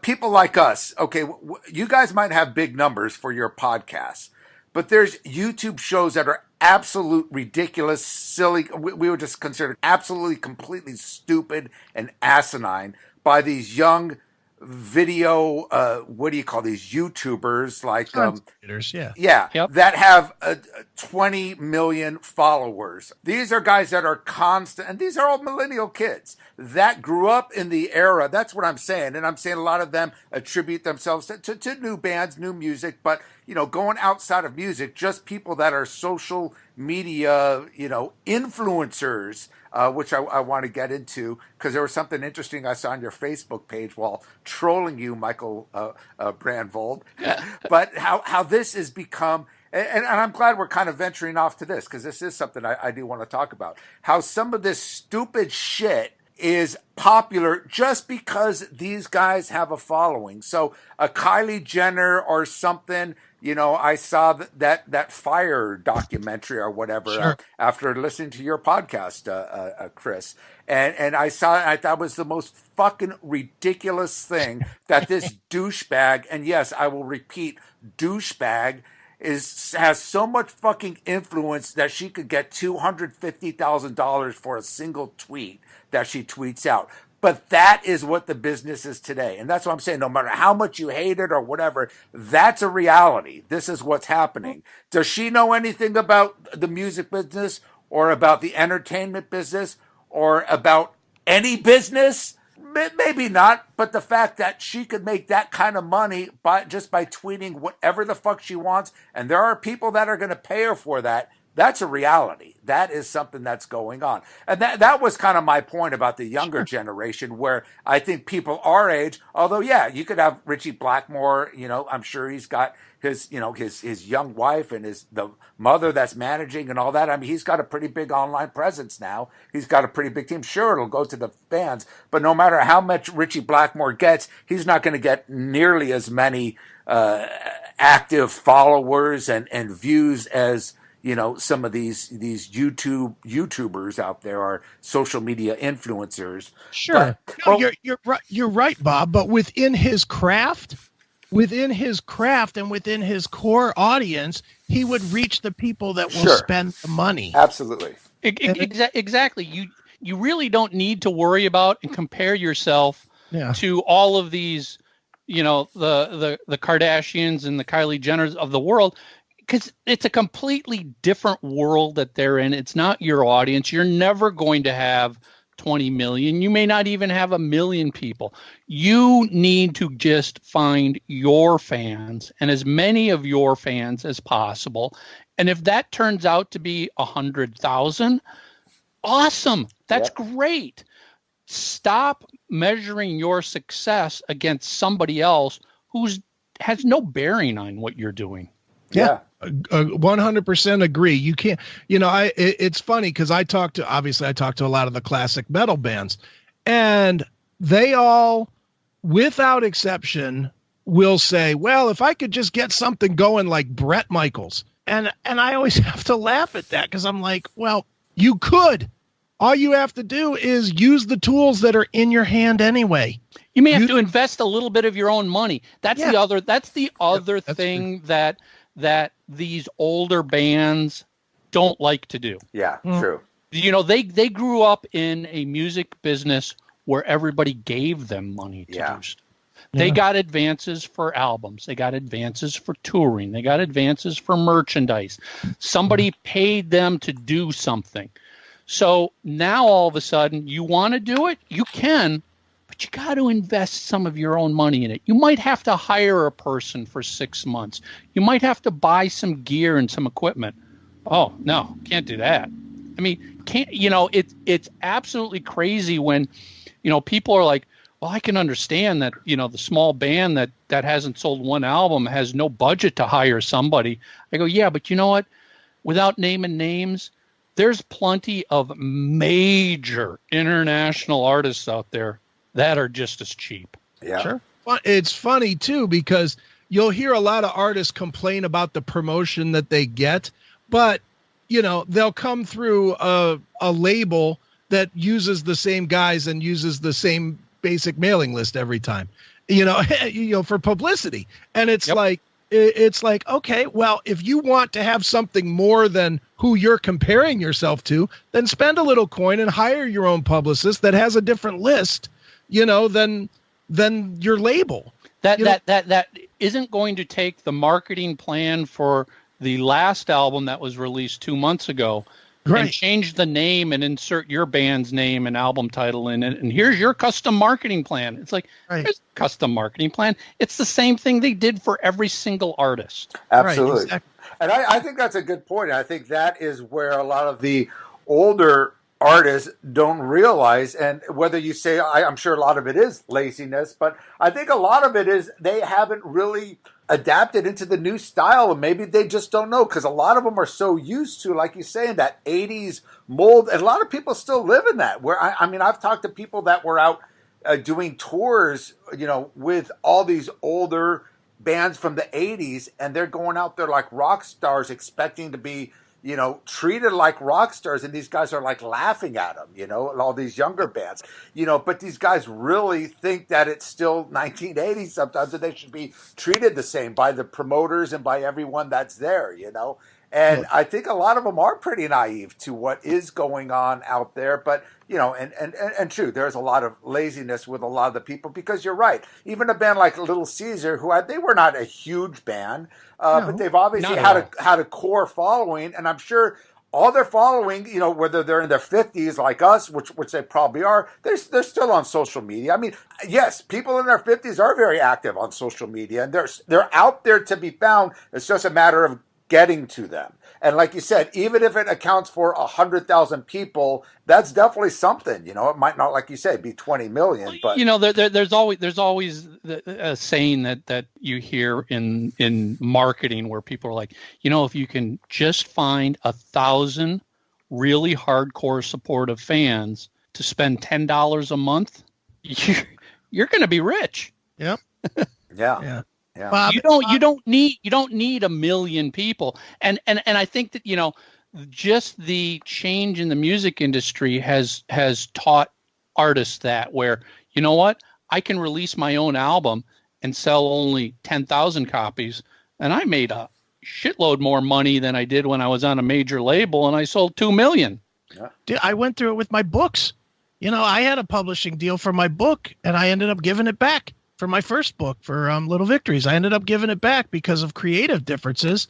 people like us. Okay, you guys might have big numbers for your podcasts, but there's YouTube shows that are absolute ridiculous, silly. We would just consider absolutely, completely stupid and asinine by these young video, what do you call these YouTubers, like that have 20 million followers. These are guys that are constant, and these are all millennial kids that grew up in the era. That's what I'm saying. And I'm saying a lot of them attribute themselves to new bands, new music, but going outside of music, just people that are social media, influencers, which I want to get into, because there was something interesting I saw on your Facebook page while trolling you, Michael Brandvold. But how this has become, and I'm glad we're kind of venturing off to this, because this is something I do want to talk about, how some of this stupid shit is popular just because these guys have a following. So a Kylie Jenner or something, you know, I saw that Fire documentary or whatever after listening to your podcast, Chris, and I saw it. I thought it was the most fucking ridiculous thing that this douchebag, and yes, I will repeat, douchebag, has so much fucking influence that she could get $250,000 for a single tweet that she tweets out. But that is what the business is today. And that's what I'm saying. No matter how much you hate it or whatever, that's a reality. This is what's happening. Does she know anything about the music business or about the entertainment business or about any business? Maybe not, but the fact that she could make that kind of money by tweeting whatever the fuck she wants, and there are people that are going to pay her for that, that's a reality. That is something that's going on. And that was kind of my point about the younger generation, where I think people our age, although, yeah, you could have Richie Blackmore, you know, I'm sure he's got his young wife and the mother that's managing and all that. I mean, he's got a pretty big online presence now. He's got a pretty big team. Sure, it'll go to the fans, but no matter how much Richie Blackmore gets, he's not going to get nearly as many active followers and views as, you know, some of these YouTubers out there are social media influencers. Sure. But, you're right, Bob, but within his craft and within his core audience, he would reach the people that will spend the money. Absolutely. Exactly. You really don't need to worry about and compare yourself to all of these, you know, the Kardashians and the Kylie Jenners of the world, because it's a completely different world that they're in. It's not your audience. You're never going to have 20 million. You may not even have 1 million people. You need to just find your fans and as many of your fans as possible. And if that turns out to be 100,000, awesome. That's great. Stop measuring your success against somebody else who's has no bearing on what you're doing. Yeah. 100% agree. You can't, you know, it's funny because I talk to a lot of the classic metal bands, and they all, without exception, will say, well, if I could just get something going like Bret Michaels. And I always have to laugh at that because I'm like, well, you could. All you have to do is use the tools that are in your hand anyway. You may have to invest a little bit of your own money. That's the other thing true. that these older bands don't like to do. Yeah, true. You know, they grew up in a music business where everybody gave them money to do stuff. They got advances for albums. They got advances for touring. They got advances for merchandise. Somebody paid them to do something. So now all of a sudden you want to do it, you can, but you got to invest some of your own money in it. You might have to hire a person for 6 months. You might have to buy some gear and some equipment. Oh, no, can't do that. I mean, it's absolutely crazy when, you know, people are like, well, I can understand that, you know, the small band that hasn't sold one album has no budget to hire somebody. I go, yeah, but you know what? Without naming names, there's plenty of major international artists out there that are just as cheap. Yeah. Sure. Well, it's funny, too, because you'll hear a lot of artists complain about the promotion that they get, but, you know, they'll come through a label that uses the same guys and uses the same basic mailing list every time, you know, for publicity. And it's like, okay, well, if you want to have something more than who you're comparing yourself to, then spend a little coin and hire your own publicist that has a different list, you know, than your label. That isn't going to take the marketing plan for the last album that was released 2 months ago and change the name and insert your band's name and album title in it. And here's your custom marketing plan. It's like, here's a custom marketing plan. It's the same thing they did for every single artist. Absolutely. Right, exactly. And I think that's a good point. I think that is where a lot of the older artists don't realize, and whether you say, I'm sure a lot of it is laziness, but I think a lot of it is they haven't really adapted into the new style, and maybe they just don't know, because a lot of them are so used to, like you say, that 80s mold, and a lot of people still live in that, where I mean, I've talked to people that were out doing tours, with all these older bands from the 80s, and they're going out there like rock stars, expecting to be treated like rock stars, and these guys are like laughing at them, all these younger bands, but these guys really think that it's still 1980 sometimes, and they should be treated the same by the promoters and by everyone that's there, And I think a lot of them are pretty naive to what is going on out there. But, and true, there's a lot of laziness with a lot of the people, because you're right. Even a band like Little Caesar, they were not a huge band, but they've obviously had a core following. And I'm sure all their following, whether they're in their 50s like us, which they probably are, they're still on social media. I mean, yes, people in their 50s are very active on social media, and they're out there to be found. It's just a matter of getting to them. And like you said, even if it accounts for 100,000 people, that's definitely something. It might not, like you say, be 20 million, but there's always a saying that you hear in marketing, where people are like, if you can just find 1,000 really hardcore supportive fans to spend $10 a month, you're going to be rich. Yep. Yeah. Yeah. Bob, you don't need 1 million people, and I think that just the change in the music industry has taught artists that, where I can release my own album and sell only 10,000 copies, and I made a shitload more money than I did when I was on a major label and I sold 2 million. Yeah. Dude, I went through it with my books. I had a publishing deal for my book, and I ended up giving it back. For my first book, for Little Victories, I ended up giving it back because of creative differences,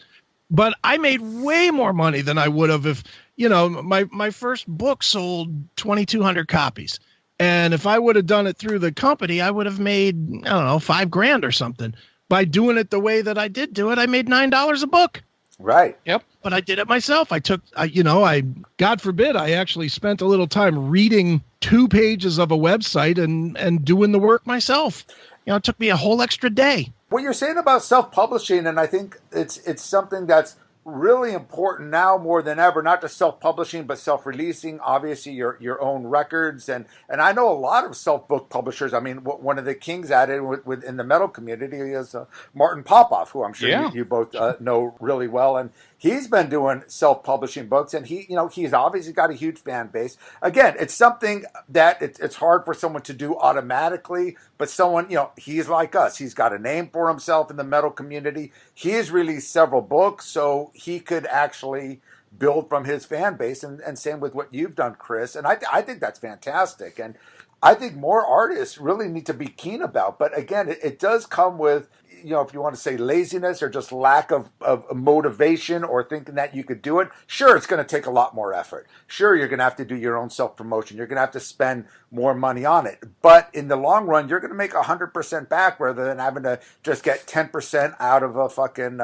but I made way more money than I would have if, my first book sold 2,200 copies. And if I would have done it through the company, I would have made, I don't know, $5,000 or something. By doing it the way that I did do it, I made $9 a book. Right. Yep. But I did it myself. God forbid, I actually spent a little time reading 2 pages of a website and doing the work myself. It took me a whole extra day. What you're saying about self-publishing, and I think it's something that's really important now more than ever, not just self-publishing, but self-releasing, obviously your own records. And I know a lot of self-book publishers. I mean, one of the kings at it in the metal community is Martin Popoff, who I'm sure you both know really well. And he's been doing self-publishing books, and he's obviously got a huge fan base. Again, it's something that it's hard for someone to do automatically, but someone, he's like us. He's got a name for himself in the metal community. He has released several books, so he could actually build from his fan base, and same with what you've done, Chris. And I think that's fantastic. And I think more artists really need to be keen about. But again, it does come with, if you want to say laziness or just lack of motivation or thinking that you could do it. Sure, it's going to take a lot more effort. Sure, you're going to have to do your own self-promotion. You're going to have to spend more money on it. But in the long run, you're going to make 100% back rather than having to just get 10% out of a fucking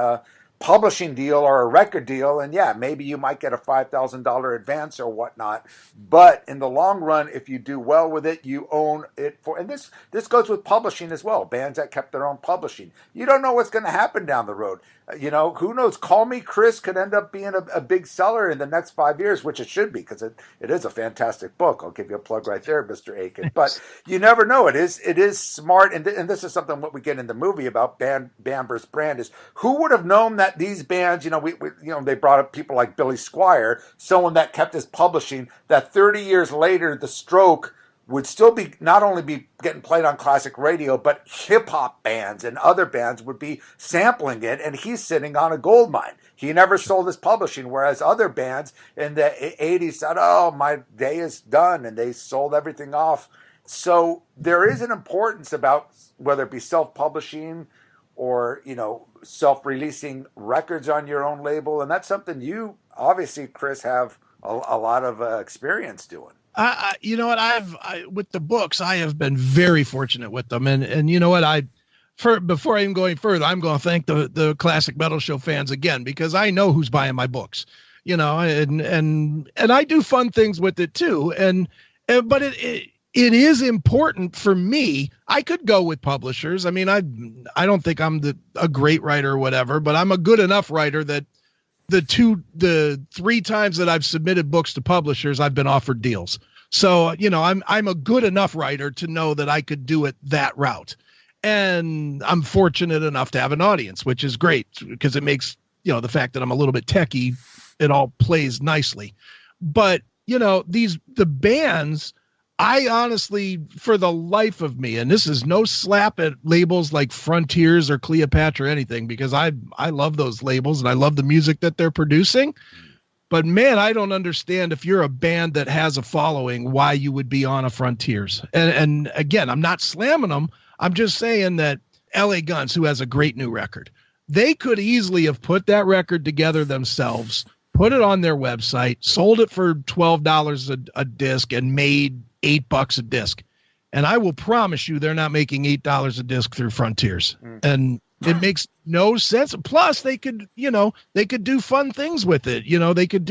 publishing deal or a record deal. And yeah, maybe you might get a $5,000 advance or whatnot, but in the long run, if you do well with it, you own it for, and this goes with publishing as well. Bands that kept their own publishing, you don't know what's going to happen down the road. Who knows? Call Me Chris could end up being a big seller in the next 5 years, which it should be, because it is a fantastic book. I'll give you a plug right there, Mr. Akin. But you never know. It is smart, and this is something what we get in the movie about Band versus Brand is, who would have known that these bands, they brought up people like Billy Squier, someone that kept his publishing, that 30 years later, The Stroke would still be not only be getting played on classic radio, but hip-hop bands and other bands would be sampling it, and he's sitting on a gold mine. He never sold his publishing, whereas other bands in the 80s said, oh, my day is done, and they sold everything off. So there is an importance about whether it be self-publishing or, self-releasing records on your own label, and that's something you, obviously, Chris, have a lot of experience doing. You know what? With the books, I have been very fortunate with them. And you know what? Before I even go any further, I'm going to thank the Classic Metal Show fans again, because I know who's buying my books. and I do fun things with it too. But it is important for me. I could go with publishers. I mean, I don't think I'm a great writer or whatever, but I'm a good enough writer that the 3 times that I've submitted books to publishers, I've been offered deals. So, I'm a good enough writer to know that I could do it that route. And I'm fortunate enough to have an audience, which is great because it makes, the fact that I'm a little bit techie, it all plays nicely. But, the bands, I honestly, for the life of me, and this is no slap at labels like Frontiers or Cleopatra or anything, because I love those labels and I love the music that they're producing. But man, I don't understand if you're a band that has a following, why you would be on a Frontiers. And again, I'm not slamming them. I'm just saying that LA Guns, who has a great new record, they could easily have put that record together themselves, put it on their website, sold it for $12 a disc, and made $8 a disc. And I will promise you they're not making $8 a disc through Frontiers. And it makes no sense. Plus they could do fun things with it. They could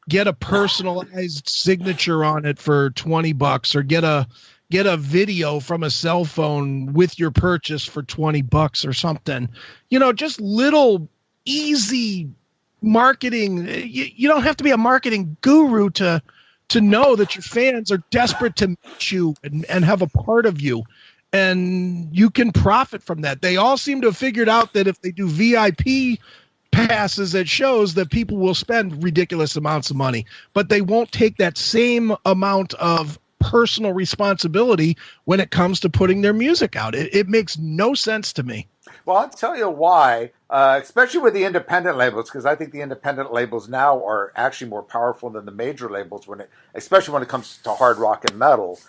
get a personalized signature on it for $20 or get a video from a cell phone with your purchase for $20 or something. Just little easy marketing. You don't have to be a marketing guru to know that your fans are desperate to meet you and have a part of you, and you can profit from that. They all seem to have figured out that if they do VIP passes at shows, that people will spend ridiculous amounts of money, but they won't take that same amount of personal responsibility when it comes to putting their music out. It makes no sense to me. Well, I'll tell you why, especially with the independent labels, because I think the independent labels now are actually more powerful than the major labels, especially when it comes to hard rock and metal.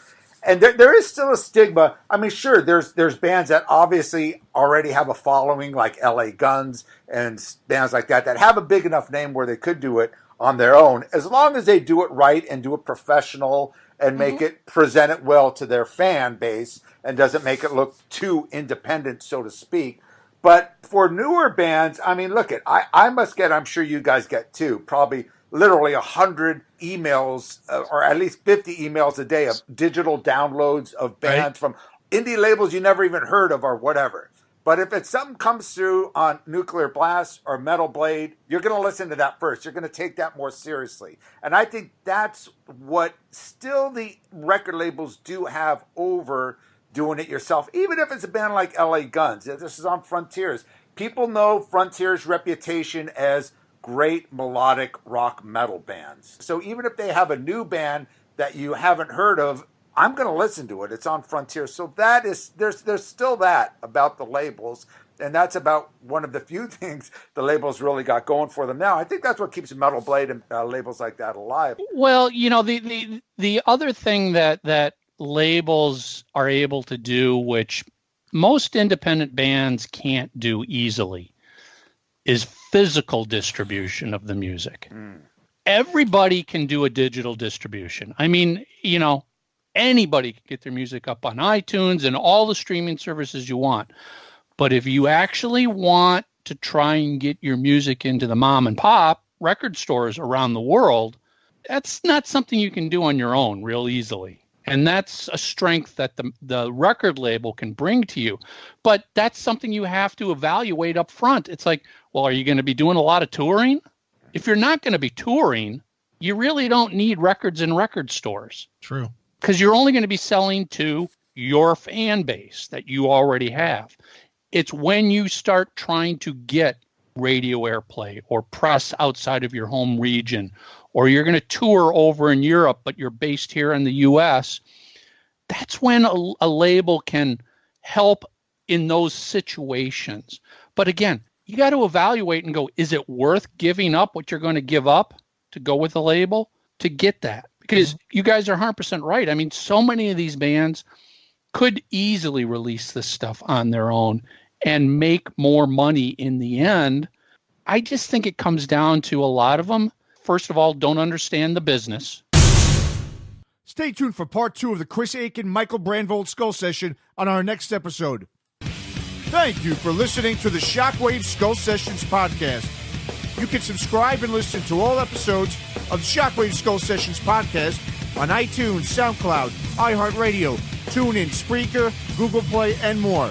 And there is still a stigma. I mean, sure, there's bands that obviously already have a following, like LA Guns and bands like that have a big enough name where they could do it on their own, as long as they do it right and do it professional and make it present it well to their fan base and doesn't make it look too independent, so to speak. But for newer bands, I mean, look, I must get, I'm sure you guys get too, probably literally 100 emails or at least 50 emails a day of digital downloads of bands from indie labels you never even heard of or whatever. But if it's something comes through on Nuclear Blast or Metal Blade, you're going to listen to that first. You're going to take that more seriously. And I think that's what still the record labels do have over doing it yourself, even if it's a band like LA Guns. This is on Frontiers. People know Frontiers' reputation as great melodic rock metal bands. So even if they have a new band that you haven't heard of, I'm going to listen to it. It's on Frontiers. So that is, there's still that about the labels. And that's about one of the few things the labels really got going for them now. I think that's what keeps Metal Blade and labels like that alive. Well, the other thing that labels are able to do, which most independent bands can't do easily, is physical distribution of the music. Everybody can do a digital distribution. I mean, anybody can get their music up on iTunes and all the streaming services you want. But if you actually want to try and get your music into the mom and pop record stores around the world, that's not something you can do on your own real easily. And that's a strength that the record label can bring to you. But that's something you have to evaluate up front. It's like, well, are you going to be doing a lot of touring? If you're not going to be touring, you really don't need records in record stores. True. Because you're only going to be selling to your fan base that you already have. It's when you start trying to get radio airplay or press outside of your home region, or you're going to tour over in Europe, but you're based here in the U.S., that's when a label can help in those situations. But again, you got to evaluate and go, is it worth giving up what you're going to give up to go with the label to get that? Because you guys are 100% right. I mean, so many of these bands could easily release this stuff on their own and make more money in the end. I just think it comes down to a lot of them, first of all, don't understand the business. Stay tuned for part 2 of the Chris Akin, Michael Brandvold Skull Session on our next episode. Thank you for listening to the Shockwaves Skull Sessions Podcast. You can subscribe and listen to all episodes of the Shockwaves Skull Sessions podcast on iTunes, SoundCloud, iHeartRadio, TuneIn, Spreaker, Google Play, and more.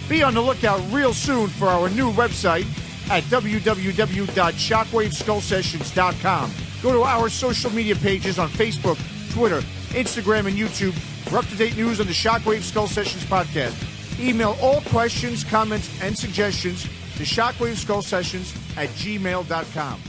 Be on the lookout real soon for our new website at www.shockwaveskullsessions.com. Go to our social media pages on Facebook, Twitter, Instagram, and YouTube for up-to-date news on the Shockwaves Skull Sessions podcast. Email all questions, comments, and suggestions to shockwaveskullsessions@gmail.com.